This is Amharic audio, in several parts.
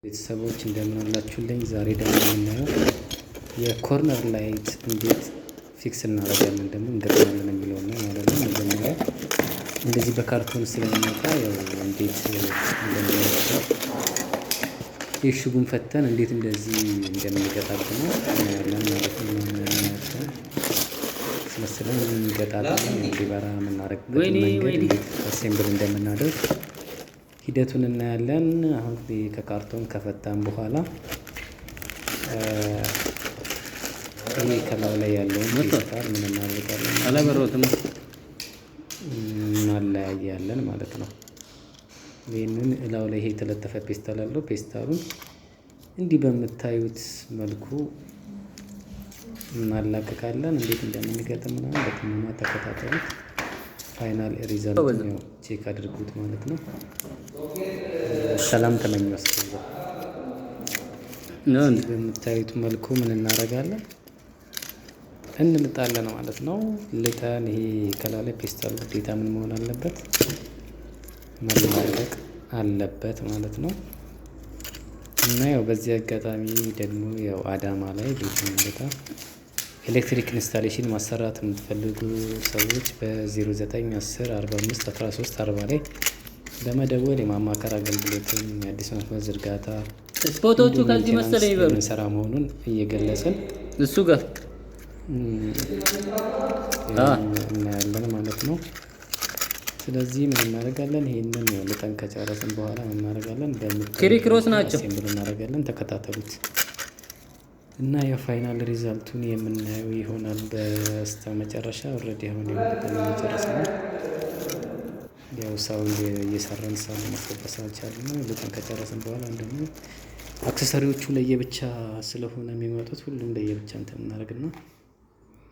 ቤተሰቦች እንደምን አላችሁልኝ? ዛሬ ደግሞ የምናየው የኮርነር ላይት እንዴት ፊክስ እናደርጋለን ደግሞ እንገጥማለን የሚለው ነው ማለት ነው። መጀመሪያ እንደዚህ በካርቶን ስለሚመጣ ያው እንዴት እንደምንገጥመው የእሽጉን ፈተን እንዴት እንደዚህ እንደምንገጣጥመው እናያለን ማለት ነው። ስለዚህ እንገጣጥመን እንዲበራ የምናደርግበት መንገድ እንዴት አሴምብል እንደምናደርግ ሂደቱን እናያለን። አሁን ከካርቶን ከፈታን በኋላ ይሄ ከላዩ ላይ ያለውን ፔስታል ምን እናደርጋለን? አላበረውትም እናለያያለን ማለት ነው። ይህንን እላው ላይ ይሄ የተለጠፈ ፔስታል አለው። ፔስታሉን እንዲህ በምታዩት መልኩ እናላቅቃለን። እንዴት እንደምንገጥም ምናምን በጥሞና ተከታተሉት። ፋይናል ሪዛልት ነው ቼክ አድርጉት ማለት ነው። ሰላም ተመኙ። በምታዩት መልኩ ምን እናደርጋለን? እንልጣለን ማለት ነው። ልጠን ይሄ ከላለ ፔስታል ግዴታ ምን መሆን አለበት? መላቀቅ አለበት ማለት ነው። እና ያው በዚህ አጋጣሚ ደግሞ ያው አዳማ ላይ ቤቱን ልጣ ኤሌክትሪክ ኢንስታሌሽን ማሰራት የምትፈልጉ ሰዎች በ0910 45 13 40 ላይ በመደወል የማማከር አገልግሎትን የአዲስ መስመር ዝርጋታ ስፖቶቹ ከዚህ መሰለኝ ይበሉ የሚሰራ መሆኑን እየገለጽን እሱ ጋር እናያለን ማለት ነው። ስለዚህ ምን እናደርጋለን? ይሄንን ልጠን ከጨረስን በኋላ ምን እናደርጋለን? ክሪክሮስ ናቸው አሴምብል እናደርጋለን። ተከታተሉት እና የፋይናል ሪዛልቱን የምናየው ይሆናል በስተመጨረሻ። ኦልሬዲ አሁን የወደቀን መጨረስ ነው። ያው ሳውንድ እየሰራን ሳውንድ ማስገባት ስላልቻልን ነው። ልጠን ከጨረስን በኋላ ደግሞ አክሰሰሪዎቹ ለየብቻ ስለሆነ የሚመጡት ሁሉም ለየብቻ እንትን እናደርግና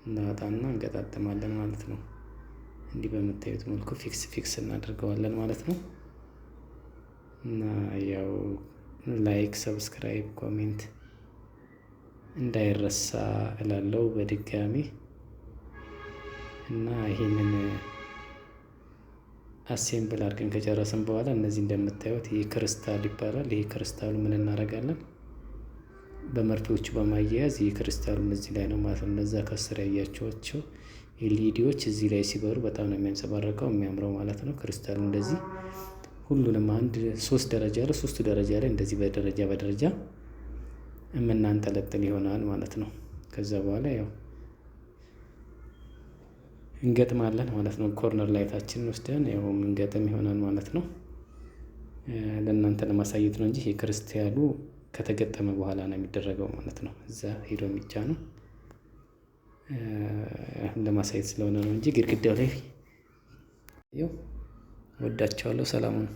እናወጣና እንገጣጥማለን ማለት ነው። እንዲህ በምታዩት መልኩ ፊክስ እናደርገዋለን ማለት ነው። እና ያው ላይክ፣ ሰብስክራይብ፣ ኮሜንት እንዳይረሳ እላለሁ በድጋሚ። እና ይሄንን አሴምብል አድርገን ከጨረስን በኋላ እነዚህ እንደምታዩት ይሄ ክሪስታል ይባላል። ይሄ ክሪስታሉ ምን እናደርጋለን? በመርፌዎቹ በማያያዝ ይሄ ክሪስታሉን እዚህ ላይ ነው ማለት ነው። እነዛ ከስር ያያችኋቸው ኤልኢዲዎች እዚህ ላይ ሲበሩ በጣም ነው የሚያንጸባርቀው የሚያምረው ማለት ነው። ክሪስታሉ እንደዚህ ሁሉንም አንድ 3 ደረጃ አለ። 3 ደረጃ ላይ እንደዚህ በደረጃ የምናንጠለጥል ይሆናል ማለት ነው። ከዛ በኋላ ያው እንገጥማለን ማለት ነው። ኮርነር ላይታችንን ወስደን ያው እንገጥም ይሆናል ማለት ነው። ለእናንተ ለማሳየት ነው እንጂ ይሄ ክሪስታሉ ከተገጠመ በኋላ ነው የሚደረገው ማለት ነው። እዛ ሄዶ የሚጫ ነው ለማሳየት ስለሆነ ነው እንጂ ግድግዳው ላይ ወዳቸዋለሁ። ሰላም ነው።